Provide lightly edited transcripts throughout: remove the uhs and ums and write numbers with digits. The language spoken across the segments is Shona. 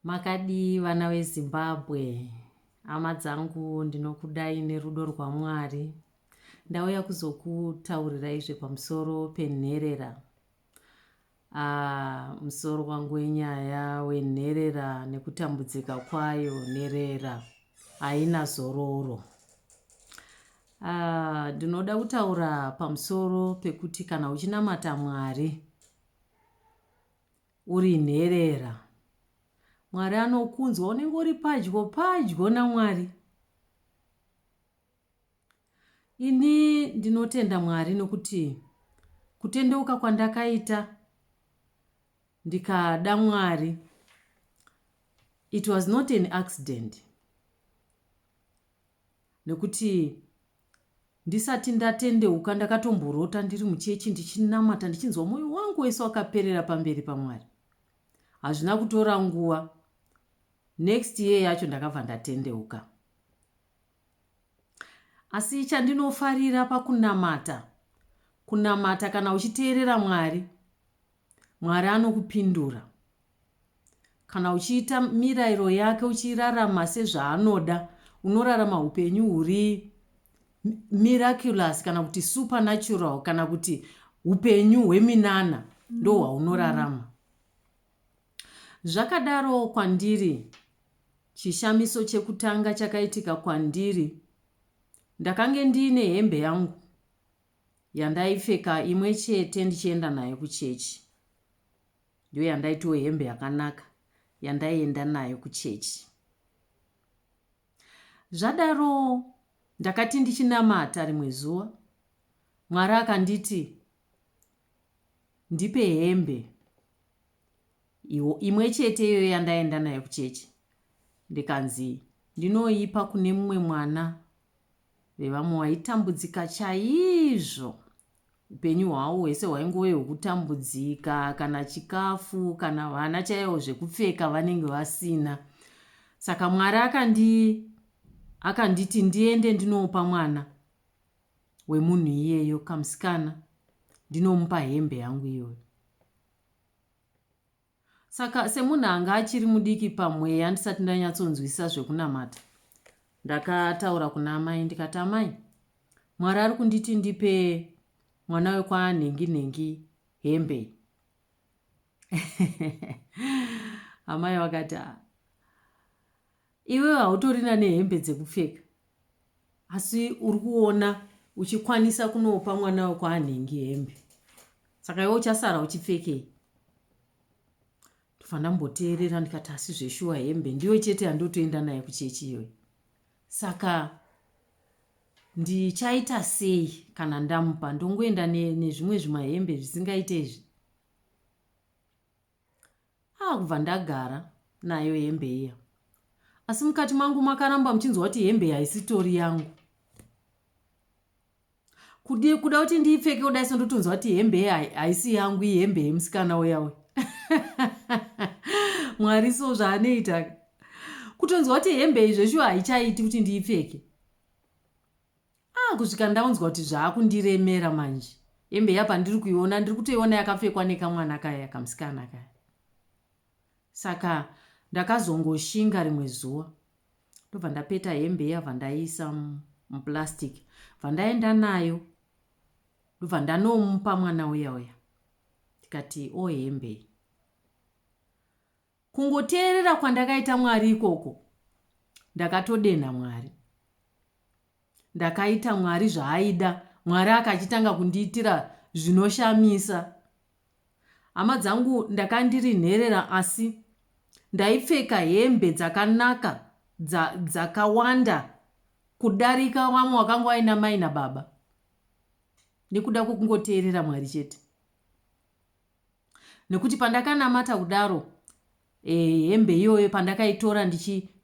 Makadi vana veZimbabwe, hama dzangu, ndinokudai nerudo rwaMwari. Ndauya kuzokutaurirai pamusoro penherera. Musoro wangu wenyaya wenherera nekutambudzika kwayo. Nherera haina zororo. Ndinoda kutaura pamusoro pekuti kana uchinamata Mwari uri nherera, Mwari anokunzwa unenge uri padyo naMwari. Ini ndinotenda Mwari nokuti kutendeuka kwandakaita ndikada Mwari, it was not an accident. Nekuti ndisati ndatendeuka ndakatomborota ndiri muchechi ndichinamata ndichinzwa mwoyo wangu wese wakaperera pamberi paMwari. Hazvina kutora nguva, next year yacho ndakabva ndatendeuka. Asi chandinofarira pakunamata, kunamata kana uchiteerera Mwari, Mwari anokupindura. Kana uchiita mirayiro yake uchirarama sezvaanoda, unorarama upenyu huri miraculous kana kuti supernatural kana kuti upenyu hweminana, ndo hwaunorarama. Zvakadaro kwandiri, chishamiso chekutanga chakaitika kwandiri, ndakange ndine hembe yangu yandaipfeka imwe chete ndichienda nayo kuchechi. Ndiyo yandaitiwo hembe yakanaka yandaienda nayo kuchechi. Zvadaro ndakati ndichinamata rimwe zuva, Mwari akanditi ndipe hembe imwe chete iyo yandaenda nayo kuchechi. Ndikanzi ndinoipa kune mumwe mwana vevamwe waitambudzika chaizvo. Upenyu hwavo hwese hwaingove hwekutambudzika, kana chikafu kana vana chaivo zvekupfeka vanenge vasina. Saka Mwari akanditi ndiende ndinopa mwana wemunhu iyeyo kamusikana, ndinomupa hembe yangu iyoyo. Saka semunhu anga achiri mudiki pamweya ndisati ndanyatsonzwisisa zvekunamata, ndakataura kuna amai ndikati, amai, Mwari ari kunditi ndipe mwana wekwanhengi hembe. Amai vakati, iwe hautorina nehembe dzekupfeka, asi uri kuona uchikwanisa kunopa mwana wekwanhengi hembe, saka iwe uchasara uchipfekei? Ndobva ndamboteerera ndikati, asi zveshuwa hembe ndiyo chete yandotoenda nayo kuchechi iyoyo. Saka ndichaita sei kana ndamupa? Ndongoenda nezvimwe zvimahembe zvisingaite izvi? Kubva ndagara nayo hembe iya. Asi mukati mangu makaramba muchinzwa kuti hembe haisitori yangu. Kuda kuti ndiipfeke kudai sendotonzwa kuti hembe haisi yangu, iyi hembe yemusikana uyawe. Mwari so zvaanoita, kutonzwa kuti hembe izveshuwa haichaiti kuti ndiipfeke. Kusvika ndaunzwa kuti zvaakundiremera manje. Hembe yapa ndiri kuiona, ndiri kutoiona yakapfekwa nekamwana kaya kamusikana kaya. Saka ndakazongoshinga rimwe zuva, ndobva ndapeta hembe iya vandaiisa muplastic, vandaenda nayo, ndobva ndanomupa mwana uya. Tikati hembe. Kungoteerera kwandakaita Mwari ikoko, ndakatodenha Mwari. Ndakaita Mwari zvaaida, Mwari akachitanga kundiitira zvinoshamisa. Hama dzangu, ndakandiri nherera asi ndaipfeka hembe dzakanaka, dzakawanda kudarika vamwe wakanga vaina mai nababa, nekuda kwekungoteerera Mwari chete. Nekuti pandakanamata kudaro, hembe iyoyo pandakaitora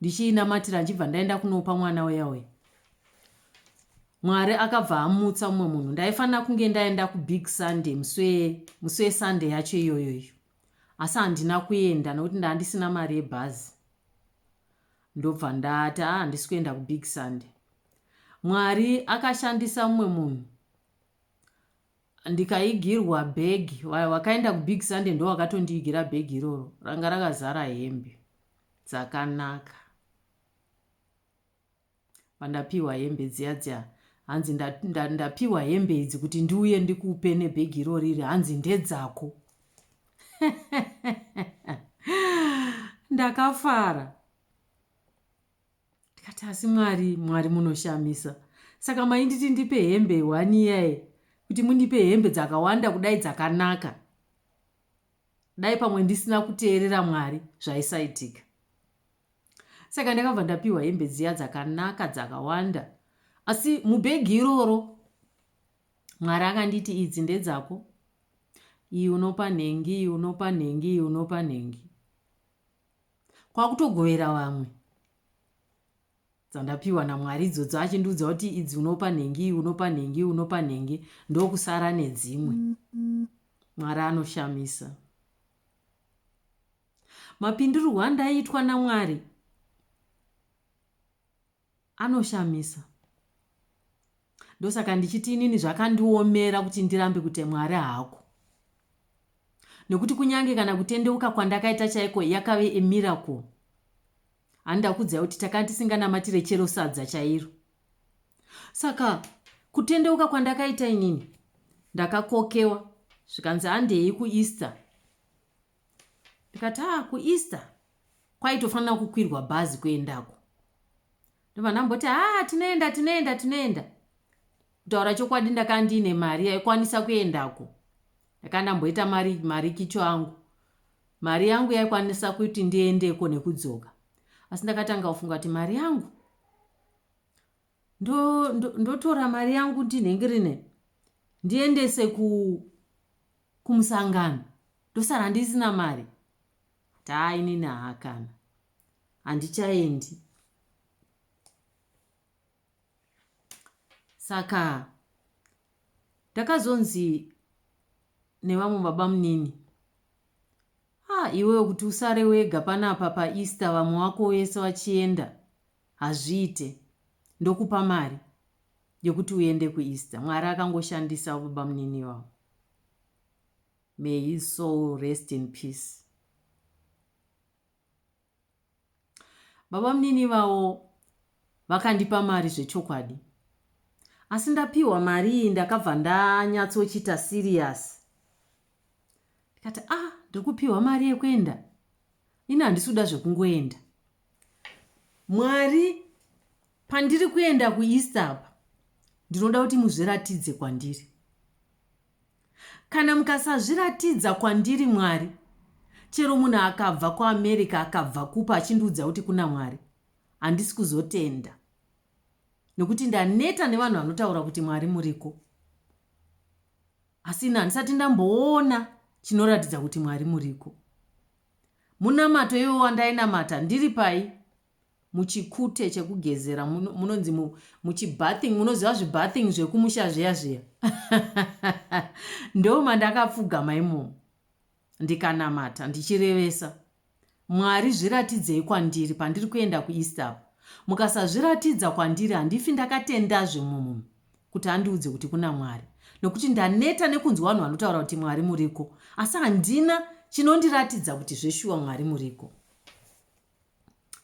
ndichiinamatira ndichibva ndaenda kunopa mwana uya, Mwari akabva amutsa mumwe munhu. Ndaifanira kunge ndaenda kubig Sunday, musi Sunday yacho iyoyo, asi handina kuenda nokuti ndandisina mari yebhazi. Ndobva ndati handisi kuenda kubig Sunday. Mwari akashandisa mumwe munhu, ndikaigirwa bhegi. Wakaenda kubig Sunday ndo wakatondiigira bhegi iroro, ranga rakazara hembe. dzakanaka. Pandapiwa hembe dziya hanzi ndapiwa hembe idzi kuti ndiuye ndikupe nebhegi iroriri, hanzi ndedzako. Ndakafara. Ndikati asi Mwari munoshamisa. Saka mainditi ndipe hembe 1 year kuti mundipe hembe dzakawanda kudai dzakanaka. Dai pamwe ndisina kuteerera Mwari zvaisaitika. Saka ndakabva ndapiwa hembe dziya dzakanaka dzakawanda. Asi mubhegi iroro Mwari akanditi idzi ndedzako. Iyi unopa nhengi, iyi unopa nhengi, iyi unopa nhengi. Kwakutogovera vamwe dzandapiwa naMwari idzodzo achindiudza kuti idzi unopa nhengi, iyi unopa nhengi, iyi unopa nhengi, ndokusara nedzimwe. Mwari anoshamisa. Mapindurirwo andaitwa naMwari anoshamisa. Ndosaka ndichiti inini zvakandiomera kuti ndirambe kuti Mwari hako. Nekuti kunyange kana kutendeuka kwandakaita chaiko yakave emiracle. Handakudzai kuti takandisinganamaitire chero sadza chairo. Saka kutendeuka kwandakaita inini ndakakokewa zvikanzi handei kuEaster. Ndikati kuEaster kwaitofanira kukwirwa bhazi kuendako. Ndobva ndamboti tinoenda. Kutaura chokwadi ndakandine mari yaikwanisa kuendako. Ndakandamboita mari kicho angu. Mari yangu yaikwanisa kuti ndiendeko nekudzoka. Asi ndakatanga kufunga kuti mari yangu ndotora mari yangu ndinhengirine ndiendese kumusangano. Ndosara ndisina mari. Inini hakana. Handichaendi. Saka ndakazonzi nevamwe baba munini, iwewe kuti usare wega panapa paEaster vamwe wako wese vachienda hazviite, ndokupa mari yokuti uende kuEaster. Mwari akangoshandisa baba munini wavo. May his soul rest in peace. Baba munini vavo vakandipa mari zvechokwadi. Asi ndapiwa mari iyi ndakabva ndanyatsochita serious. Ndikati ndikupiwa mari yekuenda. Ini handisuda zvekungoenda. Mwari pandiri kuenda kuEaster apa ndinoda kuti muzviratidze kwandiri. Kana mukasazviratidza kwandiri Mwari, chero munhu akabva kuAmerica akabva kupa achindiudza kuti kuna Mwari, handisi kuzotenda. Nokuti ndaneta nevanhu vanotaura kuti Mwari muriko. Asi handisati ndamboona chinoratidza kuti Mwari muriko. Munamato iwo wandainamata ndiri pai? Muchikute chekugezera, munonzi muchibathing, munoziva zvibathing zvekumusha zviya. Ndo mandakapfugama imomo ndikanamata ndichirevesa. Mwari zviratidzei kwandiri pandiri kuenda kuEaster. Mukasazviratidza kwandiri handifi ndakatendazve mumunhu kuti andiudze kuti kuna Mwari. Nokuti ndaneta nekunzwa vanhu vanotaura kuti Mwari muriko, asi handina chinondiratidza kuti zveshuwa Mwari muriko.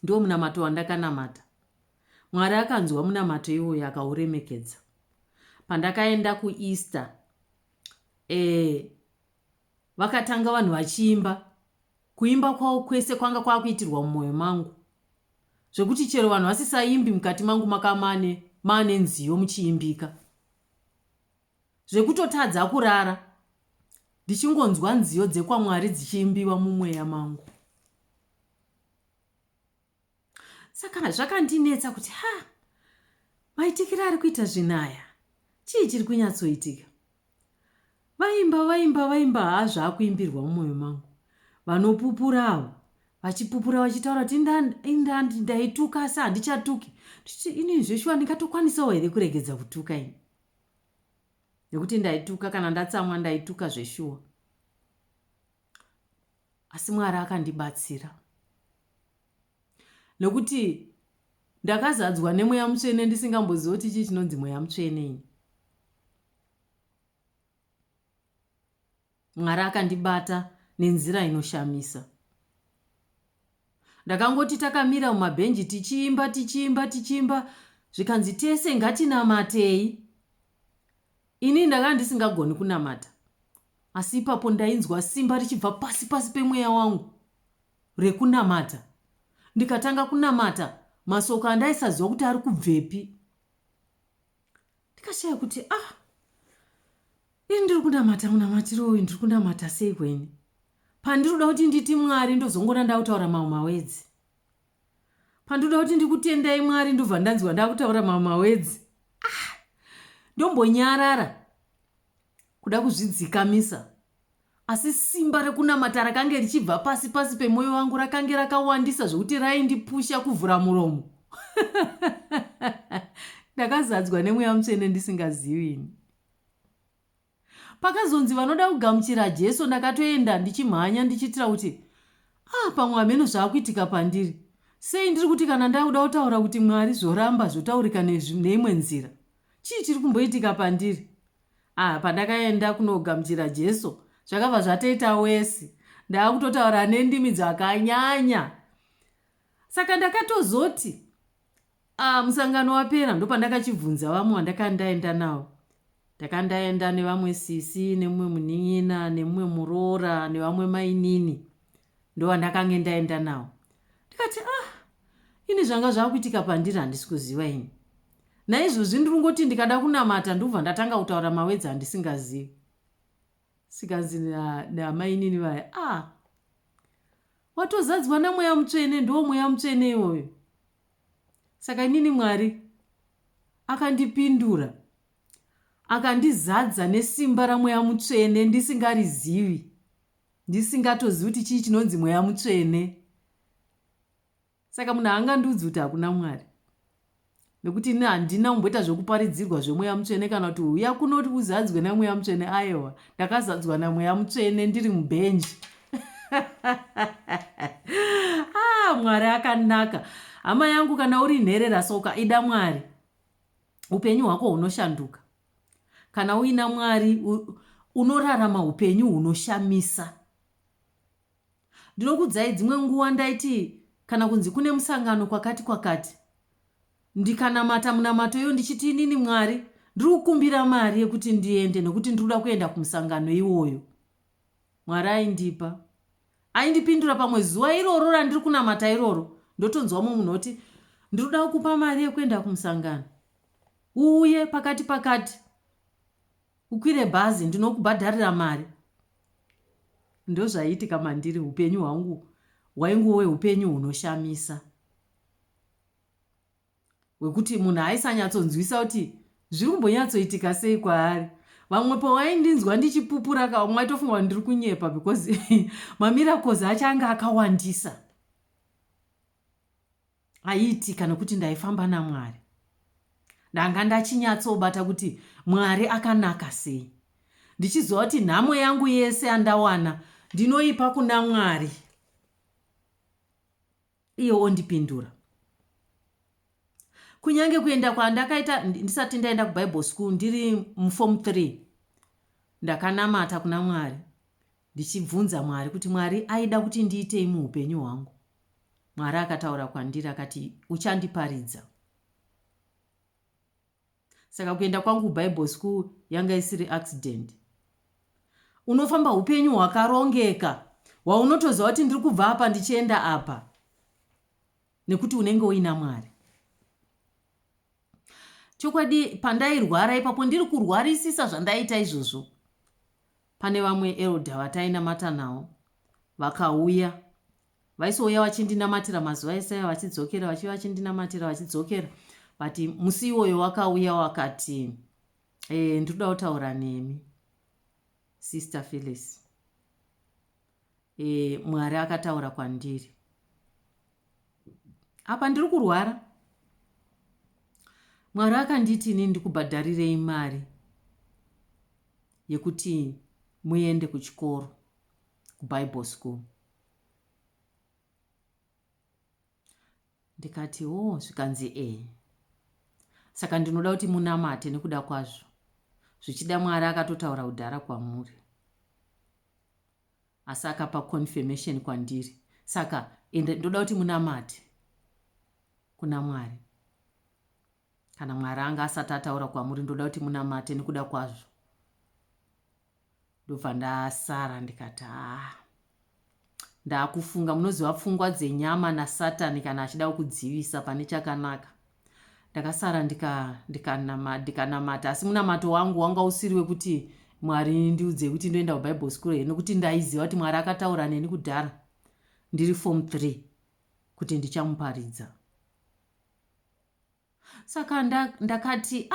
Ndo munamato wandakanamata. Mwari akanzwa munamato iwoyo akauremekedza. Pandakaenda kuEaster, vakatanga vanhu vachiimba. Kuimba kwavo kwese kwanga kwakuitirwa mumwoyo mangu, zvekuti chero vanhu vasisaimbi mukati mangu maane nziyo muchiimbika. Zvekutotadza kurara ndichingonzwa nziyo dzekwamwari dzichiimbiwa mumweya mangu. Saka zvakandinetsa kuti maitikira ari kuita zvinaya, chii chiri kunyatsoitika? Vaimba zvaakuimbirwa mumwoyo mangu. Vanopupura avo vachipupura vachitaura kuti ndaituka asi handichatuki. Ini zveshuwa ndingatokwanisawo here kuregedza kutuka ini? Nekuti ndaituka, kana ndatsamwa ndaituka zveshuwa. Asi Mwari akandibatsira. Nokuti ndakazadzwa nemweya mutsvene ndisingambozivi kuti chii chinonzi mweya mutsvene ini. Mwari akandibata nenzira inoshamisa. Ndakangoti takamira mumabhenji tichiimba zvikanzi tese ngatinamatei. Ini ndakanga ndisingagoni kunamata, asi ipapo ndainzwa simba richibva pasi pemweya wangu rekunamata. Ndikatanga kunamata, masoko andaisaziva kuti ari kubvepi. Ndikashaya kuti ini ndiri kunamata munamatiro uyu, ndiri kunamata sei kweni? Pandiroda kuti nditi Mwari ndozongona ndakutaura mamwe mawedzi. Pandiroda kuti ndikutendai Mwari ndobva ndanzwa ndakutaura mamwe mawedzi. Ndombonyarara kuda kuzvidzikamisa. Asi simba rekunamata rakanga richibva pasi pemwoyo wangu rakanga rakawandisa zvokuti raindipusha kuvhura muromo. Ndakazadzwa nemweya mutsvene ndisingazivi. Pakazonzi vanoda kugamuchira Jesu, ndakatoenda ndichimhanya ndichitira kuti pamwe ameno zvaakuitika pandiri. Sei ndiri kuti kana ndakuda kutaura kuti Mwari zvoramba zvotaurika neimwe nzira? Chii chiri kumboitika pandiri? Pandakaenda kunogamuchira Jesu zvakabva zvatoita wesi. Ndaakutotaura nendimi dzakanyanya. Saka ndakatozoti musangano wapera ndopandakachibvunza vamwe vandakandaenda navo. Ndakandaenda nevamwe sisi, nemumwe munin'ina, nemumwe muroora, nevamwe mainini. Ndovandakanga ndaenda navo. Ndikati ini zvanga zvakuitika pandiri handisi kuziva ini. Naizvozvi ndingoti ndikada kunamata ndobva ndatanga kutaura mawedzi andisingazivi. Sikanzi namainini vaya, watozadzwa namweya mutsvene, ndo mweya mutsvene iwoyo. Saka inini Mwari akandipindura, akandizadza nesimba ramweya mutsvene ndisingarizivi, ndisingatozivi kuti chii chinonzi mweya mutsvene. Saka munhu haangandiudzi kuti hakuna Mwari, nekuti ini handina kumboita zvokuparidzirwa zvemweya mutsvene kana kuti uya kunoti uzadzwe namweya mutsvene. Aiwa, ndakazadzwa namweya mutsvene ndiri mubhenji. Mwari akanaka. Hama yangu, kana uri nherera soka ida Mwari, upenyu hwako hunoshanduka. Kana uina Mwari unorarama upenyu hunoshamisa. Ndinokudzai dzimwe nguva ndaiti kana kunzi kune musangano kwakati ndikanamata munamato iyo ndichiti inini Mwari ndiri kukumbira mari yekuti ndiende nekuti ndinoda kuenda kumusangano iwoyo. Mwari aindipindura pamwe zuva iroro randiri kunamata iroro. Ndotonzwamo munhu oti ndinoda kukupa mari yekuenda kumusangano, uye pakati ukwire bhazi, ndinokubhadharira mari. Ndozvaiitika mandiri. Upenyu hwangu hwaingowe upenyu hunoshamisa, wekuti munhu aisanyatsonzwisa kuti zviri kumbonyatsoitika sei kwaari. Vamwe pawaindinzwa ndichipupura kamwe aitofunga ndiri kunyepa because mamirakozi achanga akawandisa. Aiitika nekuti ndaifamba naMwari. Ndanga ndachinyatsobata kuti Mwari akanaka sei. Ndichiziva kuti nhamo yangu yese andawana ndinoipa kuna Mwari, iye ondipindura. Kunyange kuenda kwandakaita ndisati ndaenda kuBible school ndiri muform 3, ndakanamata kuna Mwari ndichibvunza Mwari kuti Mwari aida kuti ndiitei muupenyu hwangu. Mwari akataura kwandiri akati uchandiparidza. Saka kuenda kwangu kuBible school yanga isiri accident. Unofamba upenyu hwakarongeka hwaunotoziva kuti ndiri kubva apa ndichienda apa, nekuti unenge uina Mwari. Chokwadi pandairwara ipapo ndiri kurwarisisa zvandaita izvozvo, pane vamwe elder vatainamata navo vakauya, vaisouya vachindinamatira mazuva ese vachidzokera, vachiuya vachindinamatira vachidzokera. Vati musi iwoyo wakauya wakati ndinoda kutaura nemi Sister Phillis. Mwari akataura kwandiri, apa ndiri kurwara. Mwari akanditi inini ndikubhadharirei mari yekuti muende kuchikoro, kuBible school. Ndikati zvikanzi saka ndinoda kuti munamate nekuda kwazvo. Zvichida Mwari akatotaura kudhara kwamuri, asi akapa confirmation kwandiri. Saka ende ndoda kuti munamate kuna Mwari. Kana Mwari anga asati ataura kwamuri, ndoda kuti munamate nekuda kwazvo. Ndobva ndasara ndikati ndakufunga. Munoziva pfungwa dzenyama naSatani kana achida kukudzivisa pane chakanaka. Ndakasara ndikanamata, asi munamato wangu wanga usiri wekuti Mwari ndiudze kuti ndoenda kuBible school here, nokuti ndaiziva kuti Mwari akataura neni kudhara ndiri form 3 kuti ndichamuparidza. Saka ndakati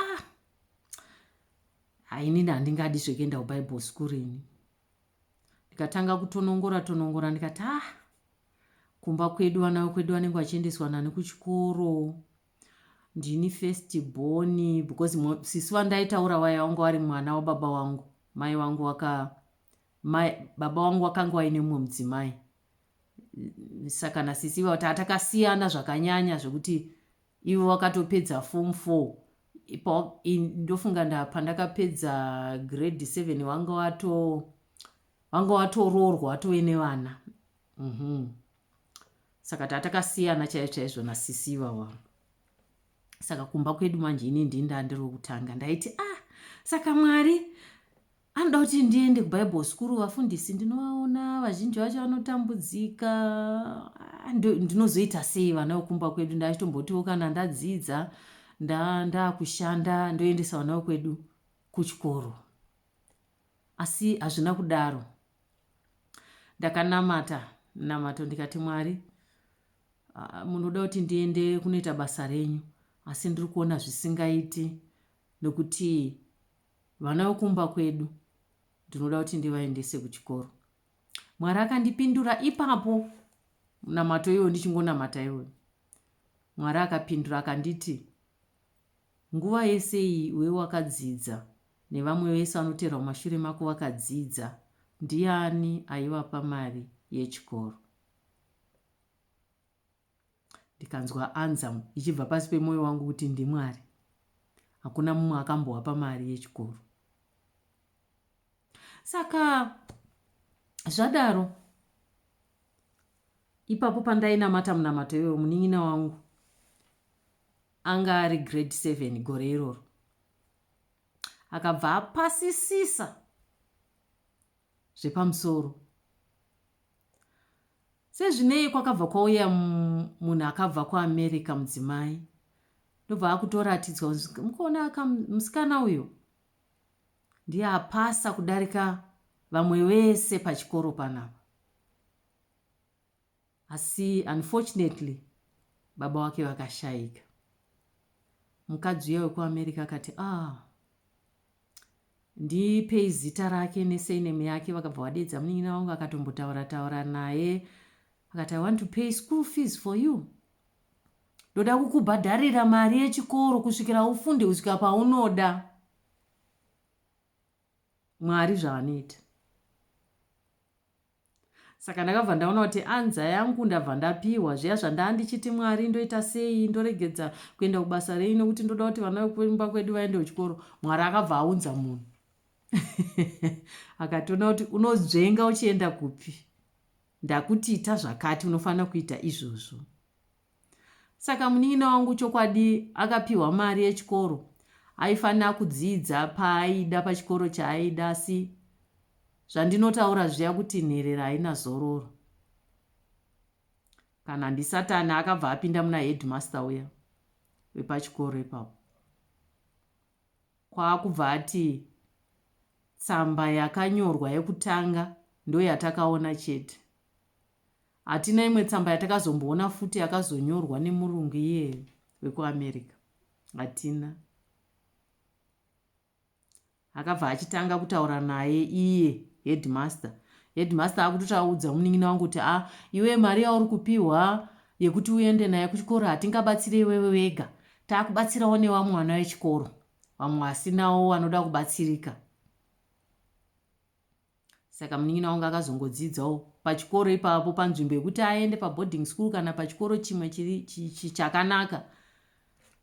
inini handingadi zvekuenda kuBible school ini. Ndikatanga kutonongora ndikati kumba kwedu vana vekwedu vanenge vachiendeswa nani kuchikoro, ndini first born, because sisi vandaitaura vaya vanga vari mwana wababa wangu. Baba wangu vakanga vaine mumwe mudzimai. Saka nasisi vati hatakasiyana zvakanyanya zvekuti ivo vakatopedza form 4. Ndofunga pandakapedza grade 7 vanga watoroorwa watove nevana. Saka tatakasiyana chaizvo nasisi ivava. Saka kumba kwedu manje ini ndiri wokutanga. Ndaiti saka Mwari anoda kuti ndiende kuBible school. Vafundisi ndinovaona vazhinji vacho vanotambudzika. Ndinozoita sei vana vekumba kwedu? Ndachitombotiwo kana ndadzidza ndakushanda ndoendesa vana vekwedu kuchikoro. Asi hazvina kudaro. Ndakanamata ndikati Mwari, munoda kuti ndiende kunoita basa renyu, asi ndiri kuona zvisingaiti, nokuti vana vekumba kwedu ndinoda kuti ndivaendese kuchikoro. Mwari akandipindura ipapo, namato iwo ndichingonamata iwo. Mwari akapindura akanditi, nguva yese iyi wewe wakadzidza nevamwe vese vanotevera mumashure mako vakadzidza, ndiani aivapa mari yechikoro? Ndikanzwa anza ichibva pasi pemwoyo wangu kuti ndiMwari. Hakuna mumwe akambovapa mari yechikoro. Saka zvadaro, ipapo pandainamata munamato iwoyo, munin'ina wangu anga ari grade 7 gore iroro. Akabva apasisisa zvepamusoro. Sezvinei kwakabva kwauya munhu akabva kuAmerica, mudzimai, ndobva akutoratidzwa mukuona musikana uyo ndiye apasa kudarika vamwe vese pachikoro panapa. Asi unfortunately baba wake vakashayika. Mukadzi uya wekuAmerica akati ndipei zita rake neseneme yake. Vakabva vadedza munin'ina wangu akatombotaura naye. Akati, I want to pay school fees for you. Ndoda kukubhadharira mari yechikoro kusvikira ufunde kusvika paunoda. Mwari zvaanoita. Saka ndakabva ndaona kuti anza yangu ndabva ndapiwa. Zviya zvandandichiti Mwari ndoita sei, ndoregedza kuenda kubasa renyu nokuti ndoda kuti vana vekumba kwedu vaende kuchikoro. Mwari akabva aunza munhu. Akationa kuti unozvenga uchienda kupi? Ndakuti ita zvakati, unofanira kuita izvozvo. Saka munin'ina wangu chokwadi akapiwa mari yechikoro. Aifanira kudzidza paaida pachikoro chaaida, asi zvandinotaura zviya kuti nherera haina zororo. Kana ndiSatani akabva apinda muna headmaster uya wepachikoro ipapo. Kwaakubva ati tsamba yakanyorwa yekutanga ndo yatakaona chete. Hatina imwe tsamba yatakazomboona futi yakazonyorwa nemurungu iye wekuAmerica. Hatina. Akabva achitanga kutaura naye iye headmaster. Headmaster akutotaudza munin'ina wangu kuti iwe mari yauri kupiwa yekuti uende naye kuchikoro hatingabatsire iwewe wega. Taakubatsirawo nevamwe vana vechikoro, vamwe vasinawo vanoda kubatsirika. Saka munin'ina wangu akazongodzidzawo pachikoro ipapo, panzvimbo yekuti aende paboarding school kana pachikoro chimwe chakanaka.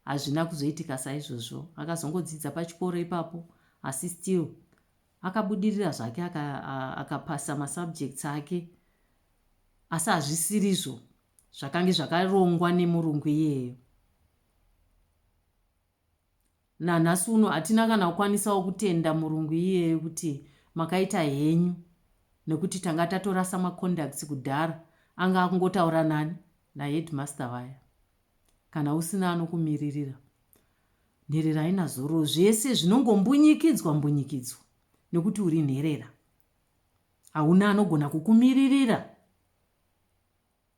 Hazvina kuzoitika saizvozvo. Akazongodzidza pachikoro ipapo, asi still akabudirira zvake akapasa masubjects ake. Asi hazvisirizvo zvakange zvakarongwa nemurungu iyeyo. Nanhasi uno hatina kana kukwanisawo kutenda murungu iyeyo kuti makaita henyu, nekuti tanga tatorasa macontacts kudhara, anga akungotaura nani naheadmaster vaya. Kana usina anokumiririra, nherera haina zoro, zvese zvinongombunyikidzwa nekuti uri nherera. Hauna anogona kukumiririra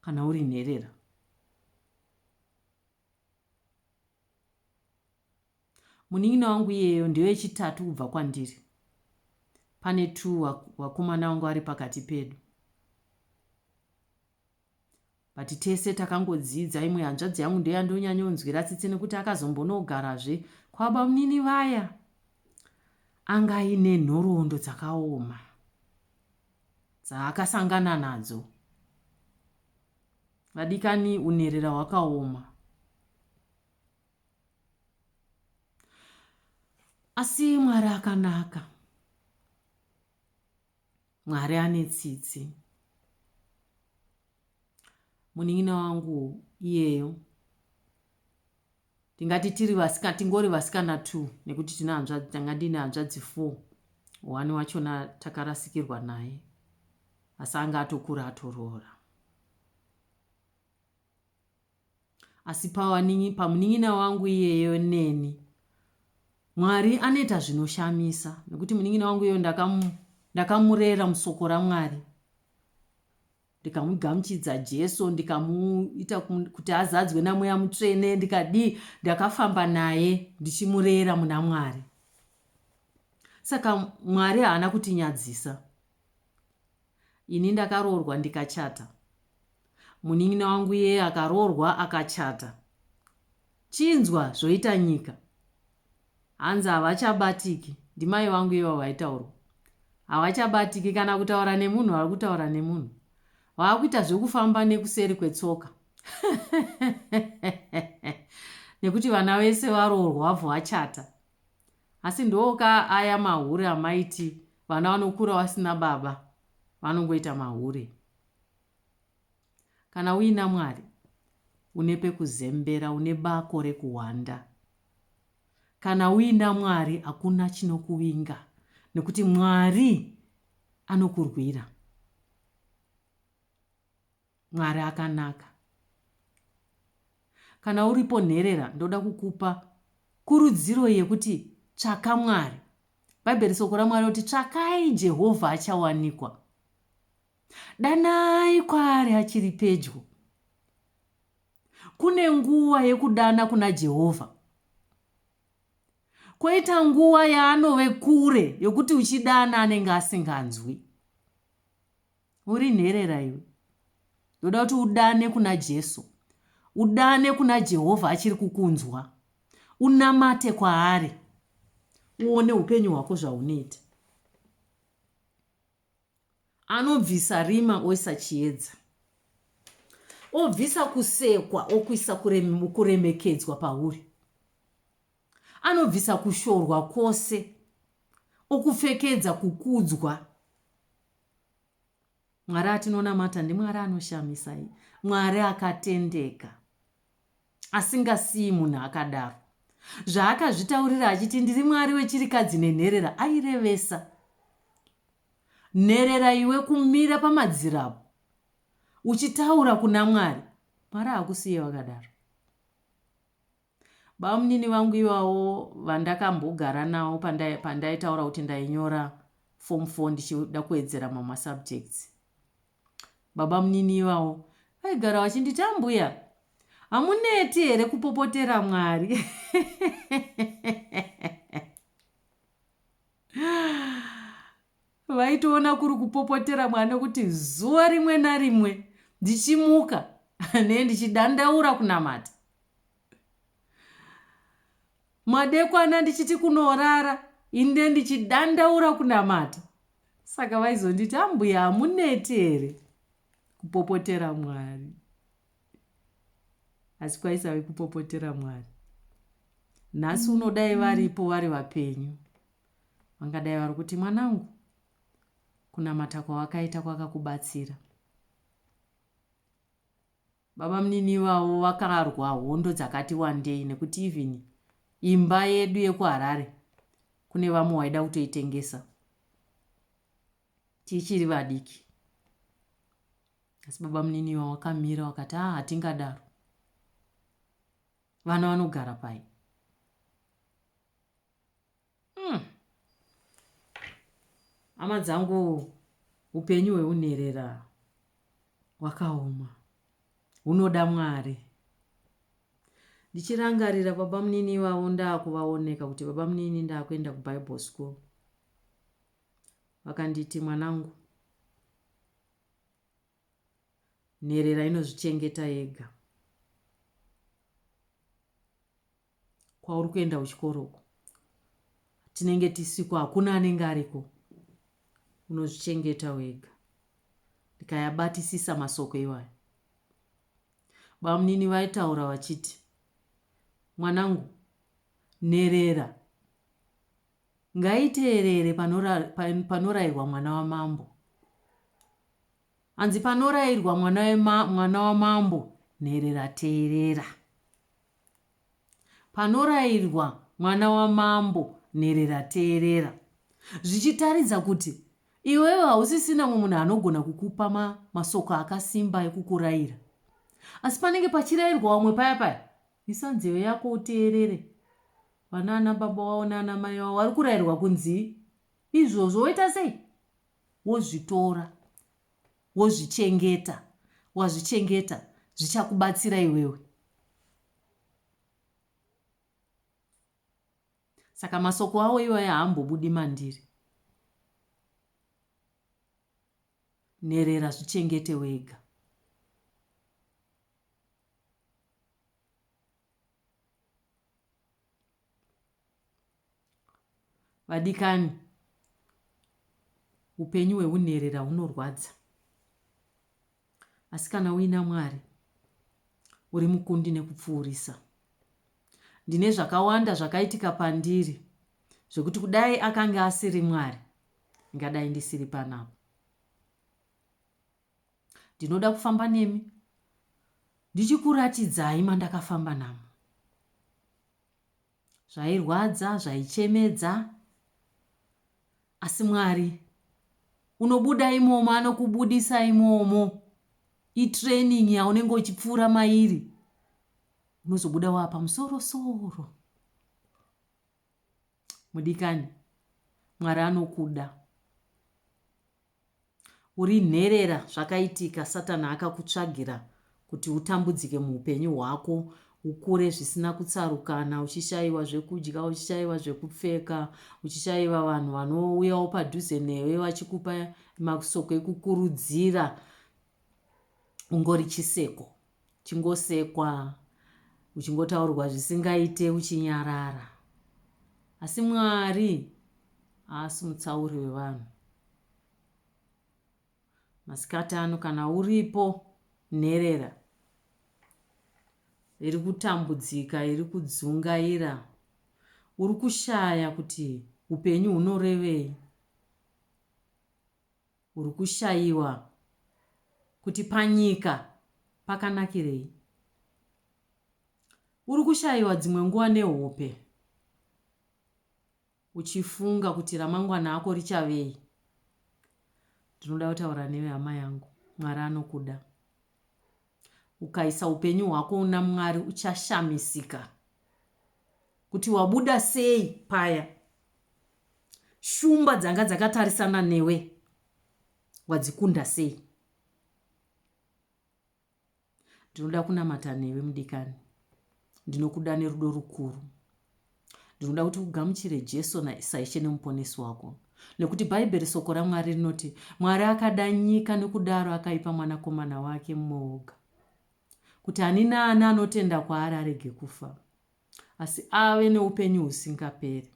kana uri nherera. Munin'ina wangu iyeyo ndiwe chitatu kubva kwandiri. Pane 2 wakomana wangu ari pakati pedu. Bati tese takangodzidza. Imwe hanzvadzi yangu ndiye andonyanyonzwira tsitsi nekuti akazombonogarazve kwaba munini vaya. Anga aine nhoroondo dzakaoma dzaakasangana nadzo. Vadikani, unherera hwakaoma. Asi Mwari akanaka. Mwari ane tsitsi. Munin'ina wangu iyeyo, tingati tingori vasikana 2 nekuti tanga ndine hanzvadzi 4. 1 wachona takarasikirwa naye, asi anga atokura atoroora. Asi pamunin'ina wangu iyeyo neni, Mwari anoita zvinoshamisa, nekuti munin'ina wangu iyeyo ndakamurera musoko raMwari. Ndikamugamuchidza Jesu, ndikamuita kuti azadzwe naMweya Mutsvene, ndakafamba naye ndichimurera muna Mwari. Saka Mwari haana kutinyadzisa. Ini ndakaroorwa ndikachata. Munin'ina wangu iye akaroorwa akachata. Chinzwa zvoita nyika. Hanzi havachabatiki. Ndimai vangu ivo vaitaurwa. Havachabatiki kana kutaura nemunhu, vari kutaura nemunhu. Waakuita zvekufamba nekuseri kwetsoka. Nekuti vana vese varoorwa vabva vachata. Asi ndoka aya mahure amaiti vana vanokura vasina baba, vanongoita mahure. Kana uina Mwari, une pekuzembera, une bako rekuhwanda. Kana uina Mwari, hakuna chinokuvinga, nekuti Mwari anokurwira. Mwari akanaka. Kana uripo nherera, ndoda kukupa kurudziro yekuti tsvaka Mwari. Bhaibheri soko raMwari kuti tsvakai Jehovha achawanikwa. Danai kwaari achiri pedyo. Kune nguva yekudana kuna Jehovha. Koita nguva yaanove kure, yokuti uchidana anenge asinganzwi. Uri nherera iwe. Ndoda kuti udane kuna Jesu. Udane kuna Jehovha achiri kukunzwa. Unamate kwaari. Uone upenyu hwako zvaunoita. Anobvisa rima oisa chiedza. Obvisa kusekwa okuisa kuremekedzwa pauri. Anobvisa kushorwa kwose okupfekedza kukudzwa. Mwari atinonamata ndiMwari anoshamisa. Mwari akatendeka, asingasiyi munhu akadaro. Zvaakazvitaurira achiti ndiri Mwari wechirikadzi nenherera, airevesa. Nherera iwe kumira pamadzirapo uchitaura kuna Mwari, Mwari hakusiye wakadaro. Baba munini vangu ivavo vandakambogara navo pandaitaura kuti ndainyora form 4 ndichida kuwedzera mamwe subjects. Baba munini ivavo vaigara vachinditi ambuya, hamuneti here kupopotera Mwari? Vaitoona kuri kupopotera Mwari nekuti zuva rimwe narimwe ndichimuka ndichidandaura kunamata. Madekwana ndichiti kunorara, inde ndichidandaura kunamata. Saka vaizonditi ambuya, hamuneti here kupopotera Mwari? Asi kwaisavi kupopotera Mwari. Nhasi unodai varipo vari vapenyu, vangadai vari kuti mwanangu, kunamata kwawakaita kwakakubatsira. baba munini wavo vakarwa hondo dzakati wandei, nekuti even imba yedu yekuharare kune vamwe waida kutoitengesa tichiri vadiki. Asi baba munini wavo wakamira wakati hatingadaro, vana vanogara pai. Hama dzangu, upenyu hweunherera hwakaoma, hunoda Mwari. Ndichirangarira baba munini wavo ndaakuvaoneka kuti baba munini ndaakuenda kuBible school, vakanditi mwanangu, nherera inozvichengeta yega. Kwauri kuenda kuchikoroko tinenge tisiko, hakuna anenge ariko, unozvichengeta wega. Ndikayabatisisa masoko iwayo, baba munini vaitaura vachiti, mwanangu, nherera ngaiteerere panorayirwa mwana wamambo. Hanzi panorayirwa mwana wamambo, nherera teerera. Panorayirwa mwana wamambo, nherera teerera. Zvichitaridza kuti iwewe hausisina munhu anogona kukupa masoko akasimba ekukurayira, asi panenge pachirayirwa wamwe paya, isa nzeve yako uteerere. Vana ana baba wavo nana mai wavo vari kurayirwa kunzi izvozvo, woita sei? Wozvitora, wozvichengeta. Wazvichengeta zvichakubatsira iwewe. Saka masoko avo iwayo haambobudi mandiri. Nherera zvichengete wega. Vadikani, upenyu hweunherera hunorwadza. Asi kana uina Mwari, uri mukundi nekupfuurisa. Ndine zvakawanda zvakaitika pandiri zvokuti kudai akanga asiri Mwari, ngadai ndisiri panapo. Ndinoda kufamba nemi ndichikuratidzai mandakafamba namo. Zvairwadza, zvaichemedza, asi Mwari unobuda imomo, anokubudisa imomo. Itraining yaunenge uchipfuura mairi, unozobuda wapa musoro-soro. Mudikani, Mwari anokuda. Uri nherera zvakaitika, Satani akakutsvagira kuti utambudzike muupenyu hwako, ukure zvisina kutsarukana, uchishayiwa zvekudya, uchishayiwa zvekupfeka, uchishayiwa vanhu vanouyawo padhuze newe vachikupa masoko ekukurudzira. Ungori chiseko, chingosekwa, uchingotaurwa zvisingaite, uchinyarara. Asi Mwari haasi mutsauri wevanhu. Masikati ano kana uripo nherera iri kutambudzika, iri kudzungaira, uri kushaya kuti upenyu hunorevei, uri kushayiwa kuti panyika pakanakirei, uri kushayiwa dzimwe nguva nehope, uchifunga kuti ramangwana ako richavei. Ndinoda kutaura newe hama yangu, Mwari anokuda. Ukaisa upenyu hwako una Mwari uchashamisika kuti wabuda sei paya. Shumba dzanga dzakatarisana newe wadzikunda sei. Ndinoda kunamata newe mudikani. Ndinokuda nerudo rukuru. Ndinoda kuti ugamuchire Jesu saishe nemuponesi wako. Nekuti Bhaibheri soko raMwari rinoti, Mwari akada nyika nekudaro akaipa mwanakomana wake mwoga, kuti ani naani anotenda kwaari arege kufa, asi ave neupenyu husingaperi.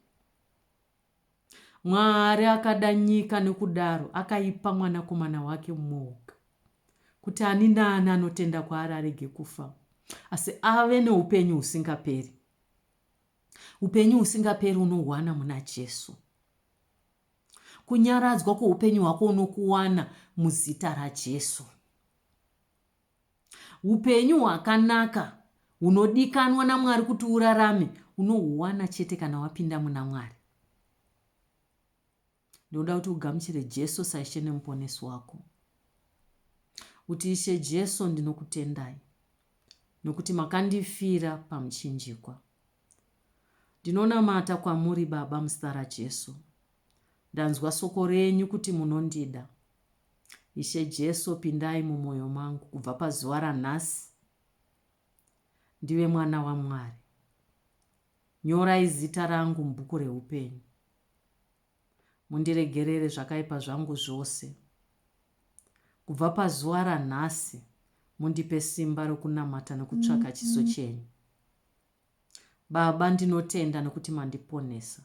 Mwari akada nyika nekudaro akaipa mwanakomana wake mwoga, kuti ani naani anotenda kwaari arege kufa, asi ave neupenyu husingaperi. Upenyu husingaperi unohwana muna Jesu. Kunyaradzwa kweupenyu hwako unokuwana muzita raJesu. Upenyu hwakanaka hunodikanwa naMwari kuti urarame unohuwana chete kana wapinda muna Mwari. Ndinoda kuti ugamuchire Jesu saishe nemuponesi wako. Kuti Ishe Jesu, ndinokutendai nokuti makandifira pamuchinjikwa. Ndinonamata kwamuri Baba muzita raJesu. Ndanzwa soko renyu kuti munondida. Ishe Jesu, pindai mumwoyo mangu kubva pazuva ranhasi. Ndive mwana waMwari. Nyorai zita rangu mubhuku reupenyu. Mundiregerere zvakaipa zvangu zvose. Kubva pazuva ranhasi mundipe simba rokunamata nokutsvaka chiso chenyu. Baba, ndinotenda nokuti mandiponesa.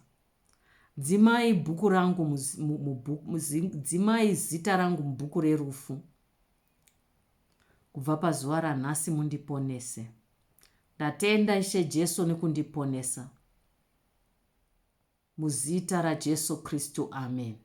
Dzimai bhuku rangu dzimai zita rangu mubhuku rerufu. Kubva pazuva ranhasi mundiponese. Ndatenda Ishe Jesu nekundiponesa. Muzita raJesu Kristu, amen.